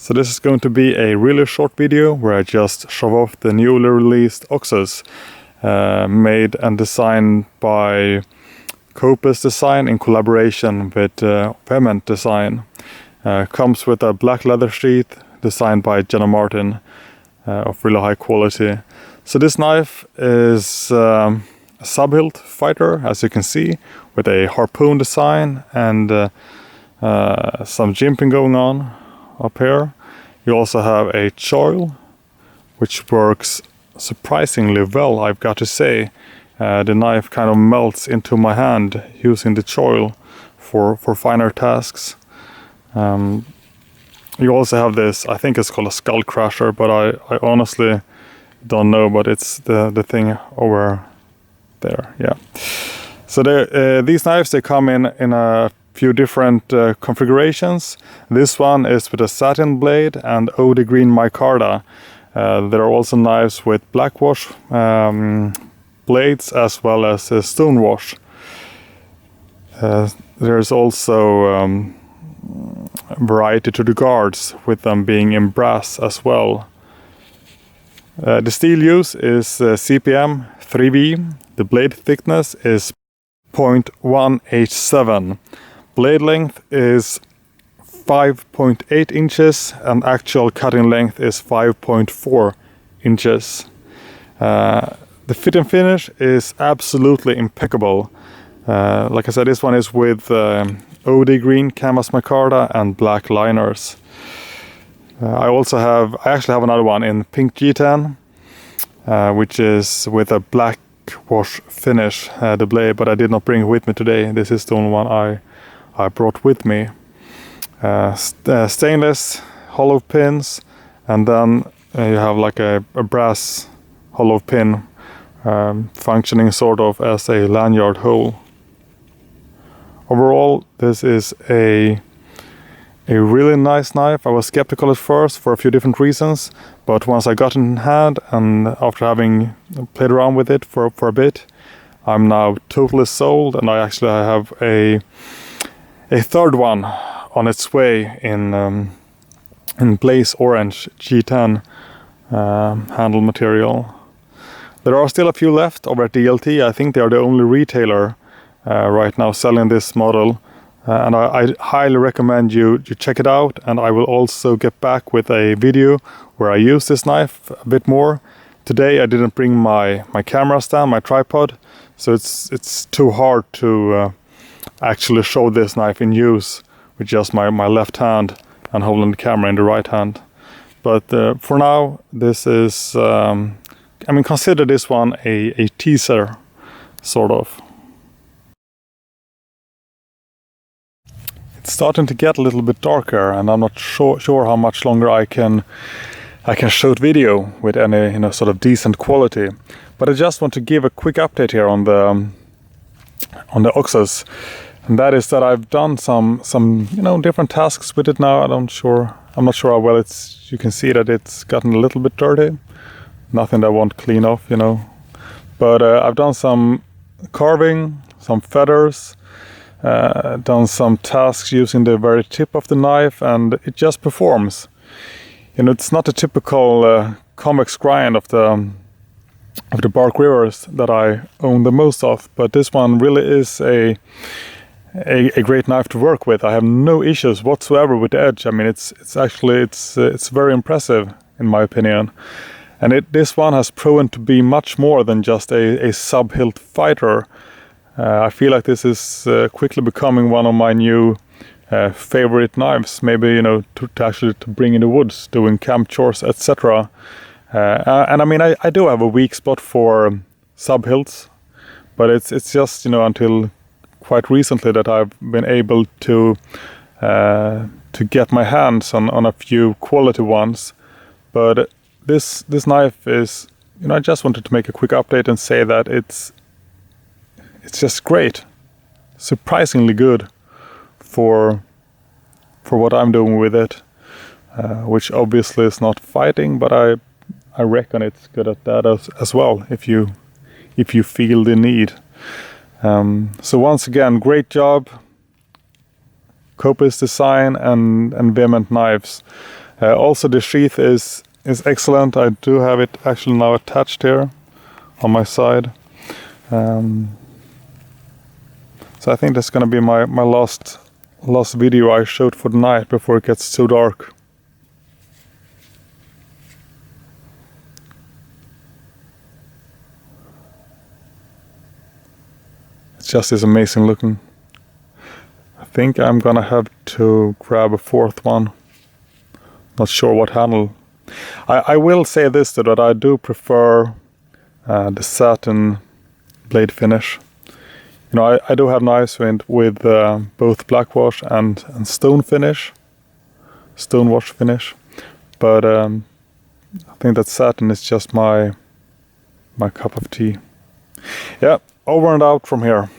So this is going to be a really short video where I just show off the newly released Oxus, made and designed by KOPIS Design in collaboration with Vehement Design. Comes with a black leather sheath designed by Jenna Martin, of really high quality. So this knife is a Sub-Hilt Fighter, as you can see, with a harpoon design and some jimping going on up here. You also have a choil, which works surprisingly well, I've got to say. The knife kind of melts into my hand using the choil for finer tasks. You also have this, I think it's called a skull crusher, but I honestly don't know, but it's the thing over there, yeah. So these knives, they come in a few different configurations. This one is with a satin blade and OD green micarta. There are also knives with black wash blades as well as stone wash. There's also variety to the guards, with them being in brass as well. The steel use is CPM 3V. The blade thickness is 0.187. Blade length is 5.8 inches and actual cutting length is 5.4 inches. The fit and finish is absolutely impeccable. Like I said, this one is with OD green canvas micarta and black liners. I actually have another one in pink G10, which is with a black wash finish, the blade, but I did not bring it with me today. This is the only one I brought with me. Stainless hollow pins, and then you have like a brass hollow pin functioning sort of as a lanyard hole. Overall, this is a really nice knife. I was skeptical at first for a few different reasons, but once I got it in hand and after having played around with it for a bit, I'm now totally sold, and I actually have a third one on its way in Blaze Orange G10 handle material. There are still a few left over at DLT. I think they are the only retailer right now selling this model, and I highly recommend you check it out. And I will also get back with a video where I use this knife a bit more. Today I didn't bring my camera stand, my tripod, so it's too hard to actually show this knife in use with just my left hand and holding the camera in the right hand. But for now, this is consider this one a teaser, sort of. It's starting to get a little bit darker, and I'm not sure how much longer I can shoot video with any sort of decent quality. But I just want to give a quick update here on the Oxus, and that is that I've done some different tasks with it now. I'm not sure how well you can see that it's gotten a little bit dirty. Nothing that I won't clean off, But I've done some carving, some feathers, done some tasks using the very tip of the knife, and it just performs. It's not a typical convex grind of the bark rivers that I own the most of, but this one really is a great knife to work with. I have no issues whatsoever with the edge. I mean, it's very impressive in my opinion. And this one has proven to be much more than just a Sub-Hilt Fighter. I feel like this is quickly becoming one of my new favorite knives. Maybe to bring in the woods, doing camp chores, etc. And I mean, I do have a weak spot for Sub-Hilts, but it's just until quite recently that I've been able to get my hands on a few quality ones. But this knife is, I just wanted to make a quick update and say that it's just great, surprisingly good for what I'm doing with it, which obviously is not fighting, but I reckon it's good at that as well, if you feel the need. So once again, great job, KOPIS Design and Vehement Knives. Also the sheath is excellent. I do have it actually now attached here on my side. So I think that's gonna be my last video I showed for the night before it gets too dark. It's just as amazing looking. I think I'm gonna have to grab a fourth one. Not sure what handle. I will say this though, that I do prefer the satin blade finish. You know, I do have knives with both black wash and stone wash finish, but I think that satin is just my cup of tea. Yeah, over and out from here.